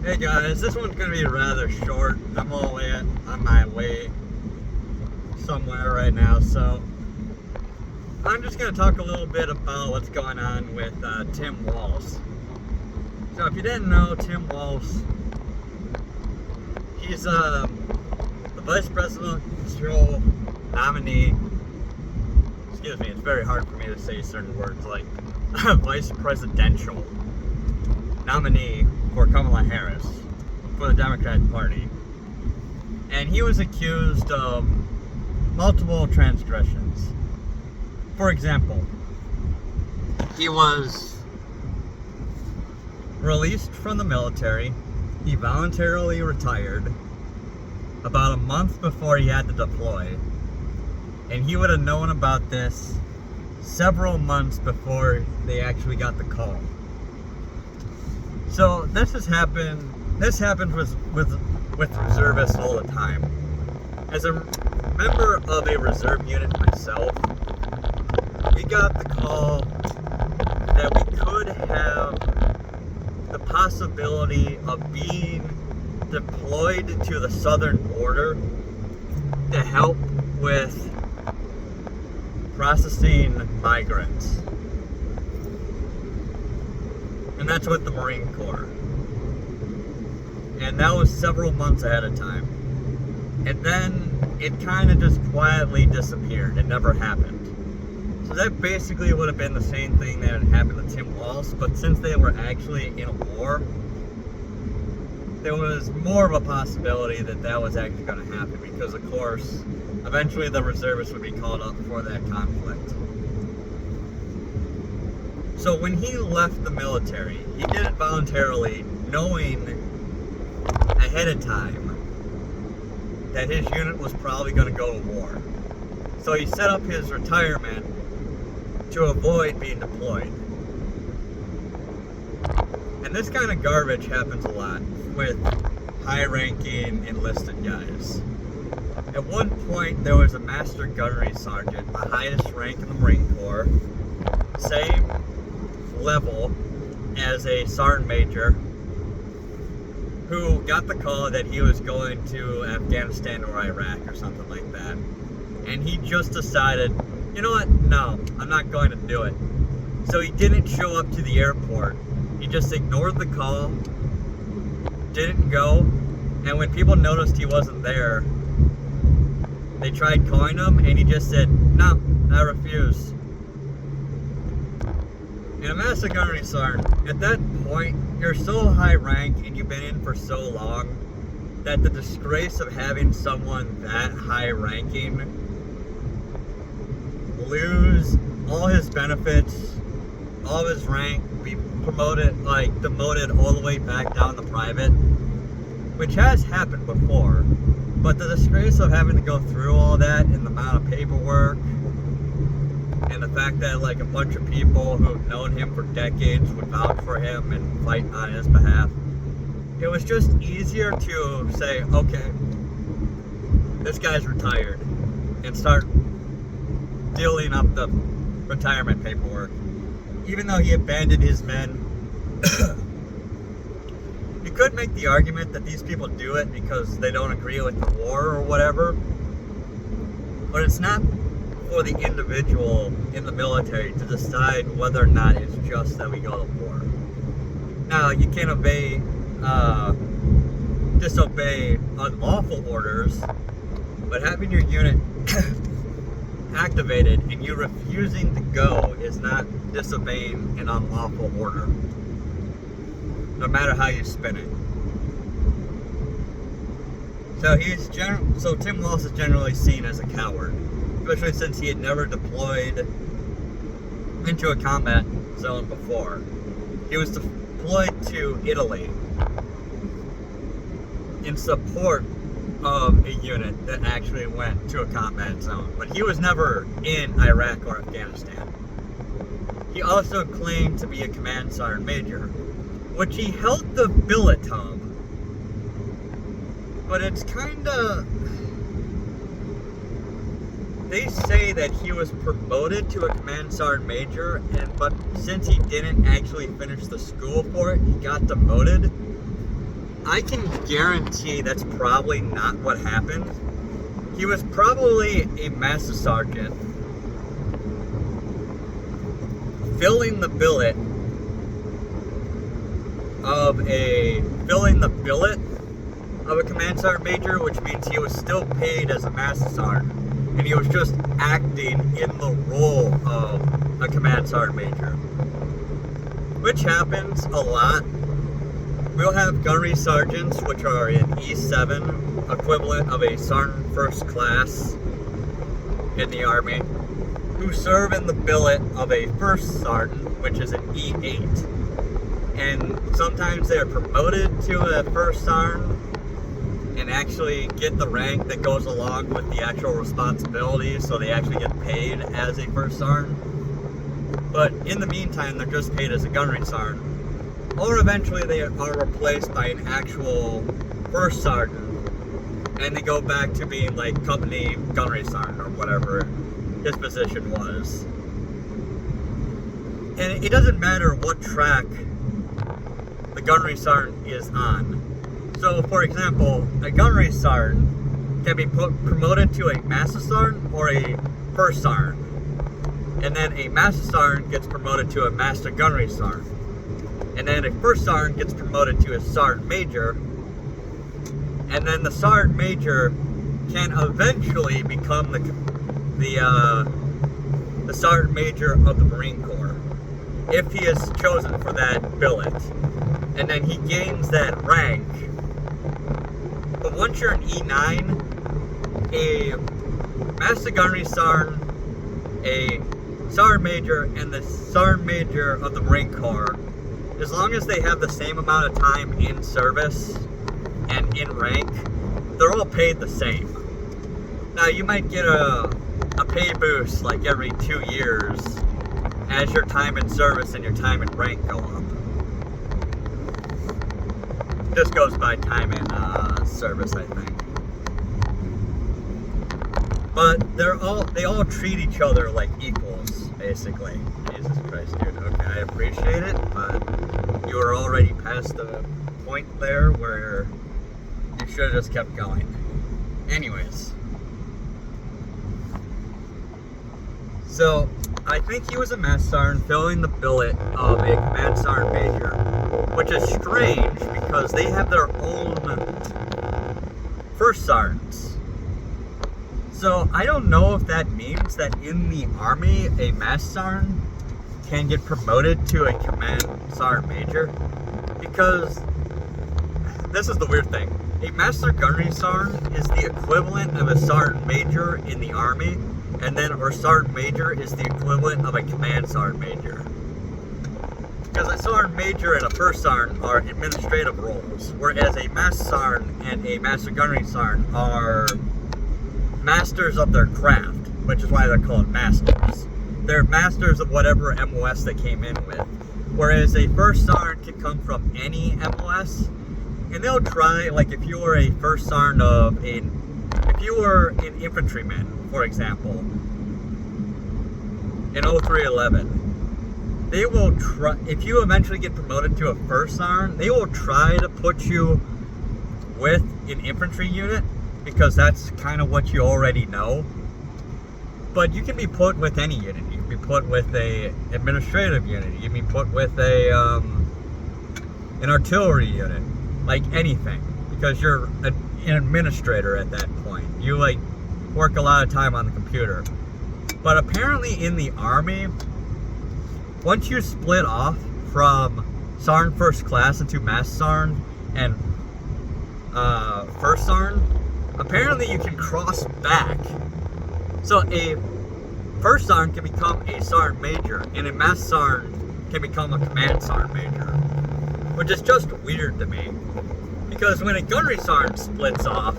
Hey guys, this one's going to be rather short. I'm on my way somewhere right now, so I'm just going to talk a little bit about what's going on with Tim Walz. So if you didn't know, Tim Walz, he's the vice presidential nominee. Excuse me, it's very hard for me to say certain words like vice presidential nominee for Kamala Harris for the Democratic Party. And he was accused of multiple transgressions. For example, he was released from the military. He voluntarily retired about a month before he had to deploy. And he would have known about this several months before they actually got the call. So this happens with reservists all the time. As a member of a reserve unit myself, we got the call that we could have the possibility of being deployed to the southern border to help with processing migrants. And that's with the Marine Corps. And that was several months ahead of time. And then it kind of just quietly disappeared. It never happened. So that basically would have been the same thing that had happened to Tim Walz, but since they were actually in a war, there was more of a possibility that that was actually going to happen because, of course, eventually the reservists would be called up for that conflict. So when he left the military, he did it voluntarily, knowing ahead of time that his unit was probably going to go to war. So he set up his retirement to avoid being deployed. And this kind of garbage happens a lot with high-ranking enlisted guys. At one point, there was a Master Gunnery Sergeant, the highest rank in the Marine Corps, same level as a Sergeant Major, who got the call that he was going to Afghanistan or Iraq or something like that. And he just decided, you know what, no, I'm not going to do it. So he didn't show up to the airport. He just ignored the call, didn't go, and when people noticed he wasn't there, they tried calling him, and he just said, no, I refuse. And a Master Gunnery Sergeant, at that point, you're so high rank and you've been in for so long that the disgrace of having someone that high ranking lose all his benefits, all of his rank, be promoted, like demoted all the way back down to private, which has happened before, but the disgrace of having to go through all that and the amount of paperwork and the fact that like a bunch of people who've known him for decades would vouch for him and fight on his behalf, it was just easier to say, okay, this guy's retired, and start dealing up the retirement paperwork. Even though he abandoned his men, you could make the argument that these people do it because they don't agree with the war or whatever, but it's not for the individual in the military to decide whether or not it's just that we go to war. Now, you can't disobey unlawful orders, but having your unit activated and you refusing to go is not disobeying an unlawful order, no matter how you spin it. So Tim Walz is generally seen as a coward, especially since he had never deployed into a combat zone before. He was deployed to Italy in support of a unit that actually went to a combat zone, but he was never in Iraq or Afghanistan. He also claimed to be a command sergeant major, which he held the billet of, but it's kinda, they say that he was promoted to a command sergeant major, but since he didn't actually finish the school for it, he got demoted. I can guarantee that's probably not what happened. He was probably a master sergeant filling the billet of a command sergeant major, which means he was still paid as a master sergeant, and he was just acting in the role of a command sergeant major, which happens a lot. We'll have gunnery sergeants, which are in E7, equivalent of a sergeant first class in the Army, who serve in the billet of a first sergeant, which is an E8. And sometimes they're promoted to a first sergeant and actually get the rank that goes along with the actual responsibilities, so they actually get paid as a first sergeant. But in the meantime, they're just paid as a gunnery sergeant. Or eventually they are replaced by an actual first sergeant, and they go back to being like company gunnery sergeant or whatever his position was. And it doesn't matter what track the gunnery sergeant is on. So, for example, a gunnery sergeant can be promoted to a master sergeant or a first sergeant. And then a master sergeant gets promoted to a master gunnery sergeant. And then a first sergeant gets promoted to a sergeant major. And then the sergeant major can eventually become the sergeant major of the Marine Corps, if he is chosen for that billet. And then he gains that rank. But once you're an E9, a master gunnery sergeant, a sergeant major, and the sergeant major of the Marine Corps, as long as they have the same amount of time in service and in rank, they're all paid the same. Now, you might get a pay boost like every 2 years as your time in service and your time in rank go up. This goes by time in service, I think. But they all treat each other like equals, basically. Jesus Christ, dude. Okay, I appreciate it, but you were already past the point there where you should have just kept going. Anyways. So, I think he was a master sergeant filling the billet of a command sergeant major, which is strange because they have their own first sergeants. So I don't know if that means that in the Army, a master sergeant can get promoted to a command sergeant major, because this is the weird thing. A master gunnery sergeant is the equivalent of a sergeant major in the Army, and then our sergeant major is the equivalent of a command sergeant major. Because a sergeant major and a first sergeant are administrative roles, whereas a master sergeant and a master gunnery sergeant are masters of their craft, which is why they're called masters. They're masters of whatever MOS they came in with. Whereas a first sergeant can come from any MOS, and they'll try, like if you were a first sergeant of if you were an infantryman, for example, in 0311, they will try, if you eventually get promoted to a first sergeant, they will try to put you with an infantry unit, because that's kind of what you already know. But you can be put with any unit. You can be put with a administrative unit. You can be put with an artillery unit, like anything, because you're an administrator at that point. You like work a lot of time on the computer. But apparently in the Army, once you split off from sergeant first class into master sergeant and first sergeant, apparently you can cross back. So a first sergeant can become a sergeant major, and a master sergeant can become a command sergeant major, which is just weird to me. Because when a gunnery sergeant splits off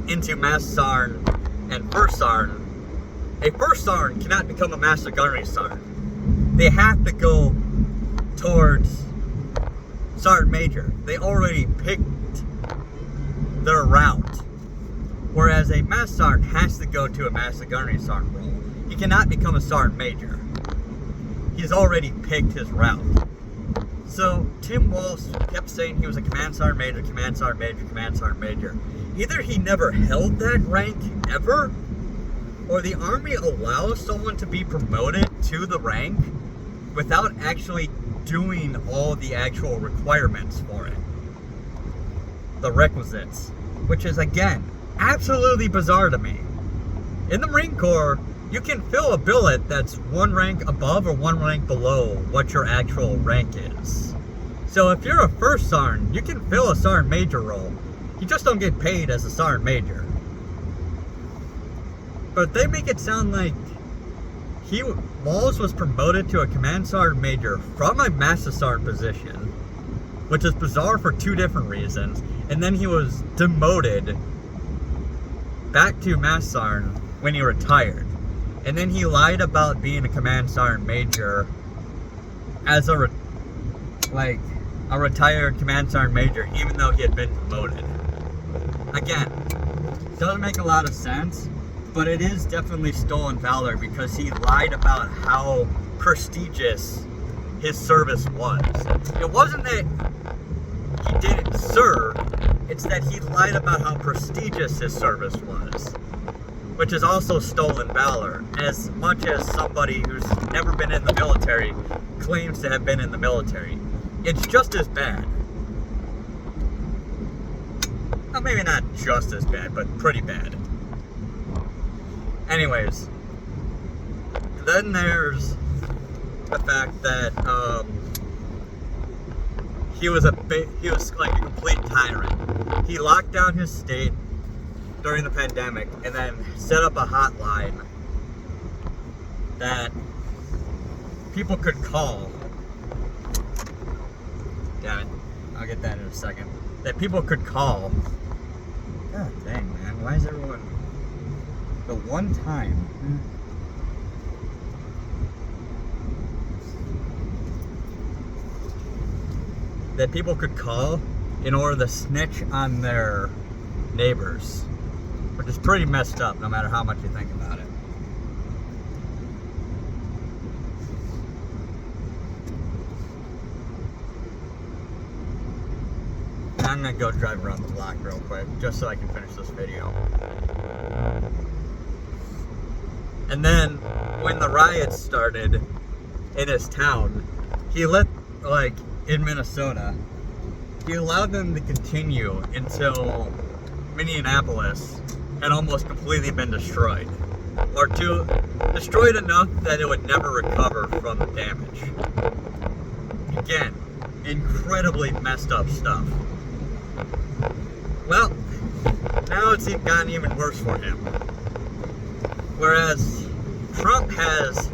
into master sergeant and first sergeant, a first sergeant cannot become a master gunnery sergeant. They have to go towards sergeant major. They already picked their route. Whereas a master sergeant has to go to a master gunnery sergeant role. He cannot become a sergeant major. He's already picked his route. So Tim Walz kept saying he was a command sergeant major, command sergeant major, command sergeant major. Either he never held that rank ever, or the Army allows someone to be promoted to the rank without actually doing all the actual requirements for it. The requisites. Which is, again, absolutely bizarre to me. In the Marine Corps, you can fill a billet that's one rank above or one rank below what your actual rank is. So if you're a first sergeant, you can fill a sergeant major role. You just don't get paid as a sergeant major. But they make it sound like Walz was promoted to a command sergeant major from a master sergeant position, which is bizarre for two different reasons. And then he was demoted back to master sergeant when he retired. And then he lied about being a command sergeant major as a retired command sergeant major, even though he had been promoted. Again, doesn't make a lot of sense, but it is definitely stolen valor because he lied about how prestigious his service was. It wasn't that he didn't serve, it's that he lied about how prestigious his service was, which is also stolen valor, as much as somebody who's never been in the military claims to have been in the military. It's just as bad. Well, maybe not just as bad, but pretty bad. Anyways, then there's the fact that he was like a complete tyrant. He locked down his state during the pandemic and then set up a hotline that people could call. Damn it, I'll get that in a second. That people could call. God dang, man, why is everyone... The one time... that people could call in order to snitch on their neighbors, which is pretty messed up no matter how much you think about it. I'm gonna go drive around the block real quick just so I can finish this video. And then when the riots started in his town, he in Minnesota, he allowed them to continue until Minneapolis had almost completely been destroyed. Or destroyed enough that it would never recover from the damage. Again, incredibly messed up stuff. Well, now it's gotten even worse for him. Whereas Trump has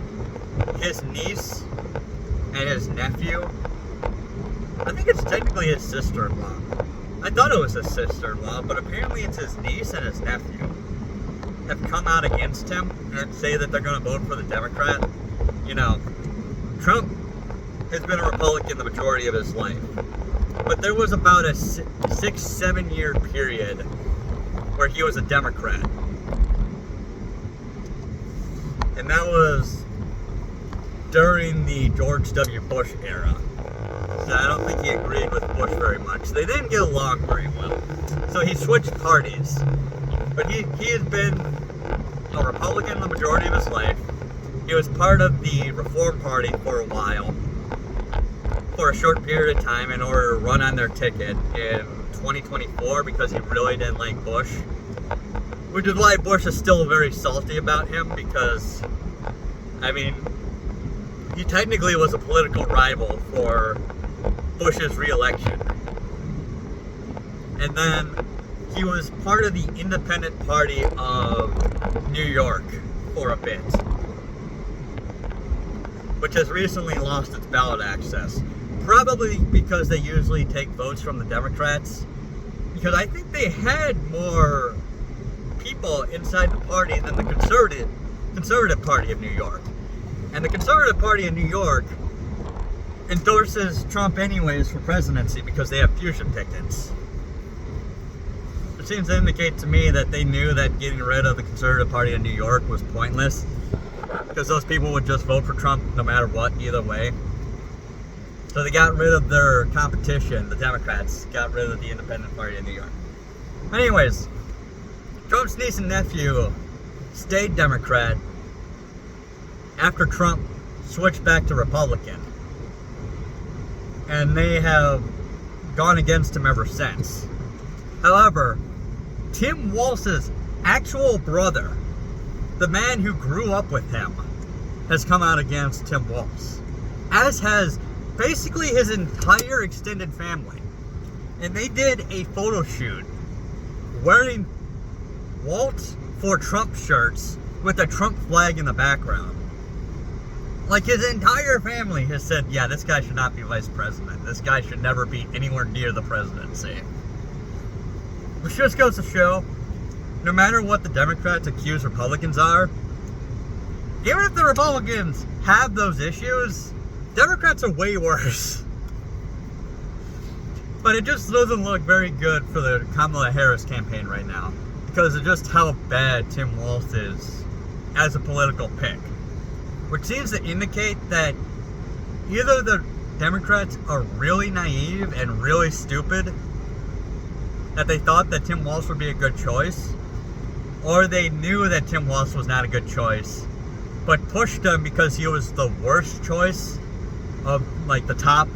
his niece and his nephew. I think it's technically his sister-in-law. I thought it was his sister-in-law, but apparently it's his niece and his nephew have come out against him and say that they're going to vote for the Democrat. You know, Trump has been a Republican the majority of his life. But there was about a 6-7 year period where he was a Democrat. And that was during the George W. Bush era. So I don't think he agreed with Bush very much. They didn't get along very well. So he switched parties. But he has been a Republican the majority of his life. He was part of the Reform Party for a while. For a short period of time in order to run on their ticket in 2024 because he really didn't like Bush. Which is why Bush is still very salty about him because, I mean, he technically was a political rival for Bush's re-election. And then he was part of the Independent Party of New York for a bit, which has recently lost its ballot access. Probably because they usually take votes from the Democrats. Because I think they had more people inside the party than the Conservative Party of New York. And the Conservative Party of New York endorses Trump anyways for presidency because they have fusion tickets. It seems to indicate to me that they knew that getting rid of the Conservative Party of New York was pointless. Because those people would just vote for Trump no matter what, either way. So they got rid of their competition. The Democrats got rid of the Independent Party in New York. Anyways, Trump's niece and nephew stayed Democrat after Trump switched back to Republican. And they have gone against him ever since. However, Tim Walz's actual brother, the man who grew up with him, has come out against Tim Walz. As has basically his entire extended family. And they did a photo shoot wearing Walz for Trump shirts with a Trump flag in the background. Like, his entire family has said, yeah, this guy should not be vice president. This guy should never be anywhere near the presidency. Which just goes to show, no matter what the Democrats accuse Republicans are, even if the Republicans have those issues, Democrats are way worse. But it just doesn't look very good for the Kamala Harris campaign right now, because of just how bad Tim Walz is as a political pick. Which seems to indicate that either the Democrats are really naive and really stupid, that they thought that Tim Walz would be a good choice, or they knew that Tim Walz was not a good choice, but pushed him because he was the worst choice of, like, the top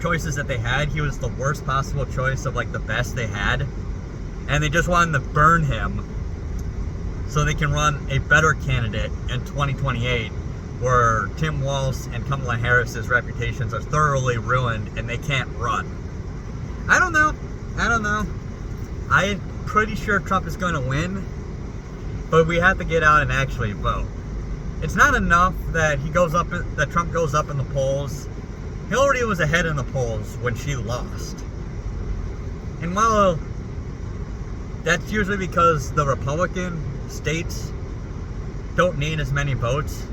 choices that they had. He was the worst possible choice of, like, the best they had, and they just wanted to burn him so they can run a better candidate in 2028, where Tim Walz and Kamala Harris's reputations are thoroughly ruined and they can't run. I don't know. I'm pretty sure Trump is going to win, but we have to get out and actually vote. It's not enough that Trump goes up in the polls. Hillary was ahead in the polls when she lost. And while that's usually because the Republican states don't need as many votes,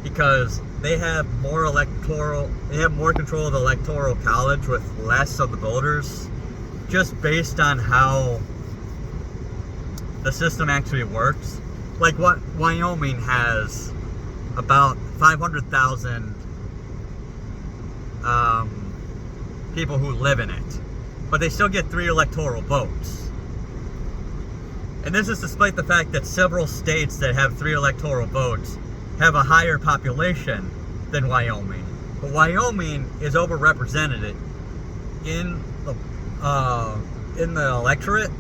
because they have more control of the electoral college with less of the voters, just based on how the system actually works. Like, what Wyoming has about 500,000 people who live in it, but they still get 3 electoral votes. And this is despite the fact that several states that have 3 electoral votes have a higher population than Wyoming. But Wyoming is overrepresented in the electorate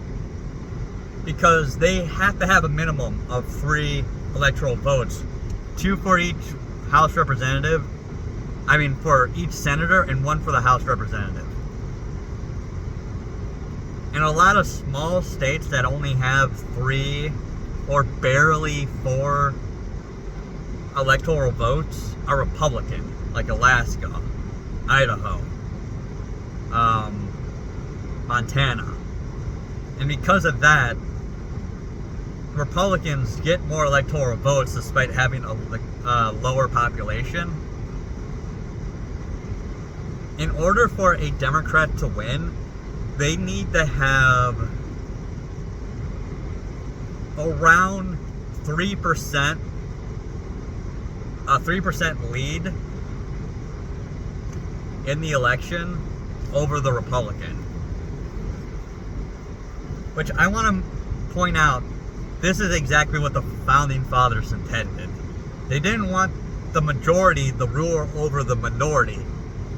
because they have to have a minimum of 3 electoral votes, 2 for each House representative. For each senator, and 1 for the House representative. And a lot of small states that only have 3 or barely 4 electoral votes are Republican, like Alaska, Idaho, Montana. And because of that, Republicans get more electoral votes despite having a lower population. In order for a Democrat to win, they need to have around 3%, a 3% lead in the election over the Republican. Which I want to point out, this is exactly what the Founding Fathers intended. They didn't want the majority to rule over the minority,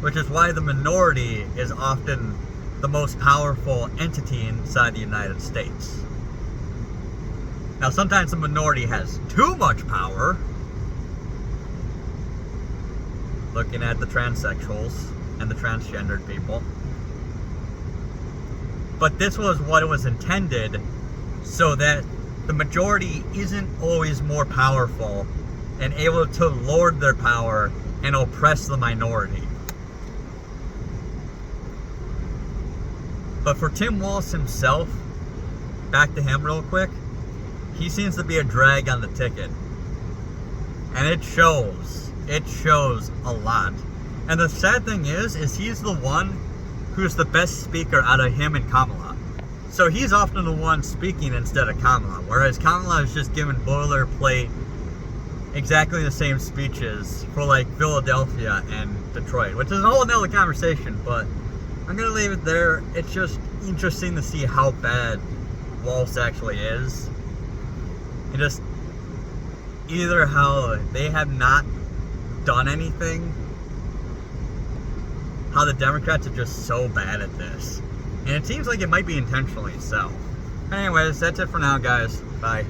which is why the minority is often the most powerful entity inside the United States. Now, sometimes the minority has too much power, looking at the transsexuals and the transgendered people. But this was what it was intended, so that the majority isn't always more powerful and able to lord their power and oppress the minority. But for Tim Walz himself, back to him real quick, he seems to be a drag on the ticket. And it shows. It shows a lot. And the sad thing is he's the one who's the best speaker out of him and Kamala. So he's often the one speaking instead of Kamala, whereas Kamala is just given boilerplate exactly the same speeches for like Philadelphia and Detroit, which is a whole nother conversation, but I'm gonna leave it there. It's just interesting to see how bad Walz actually is. And just either how they have not done anything, how the Democrats are just so bad at this. And it seems like it might be intentionally so. Anyways, that's it for now, guys. Bye.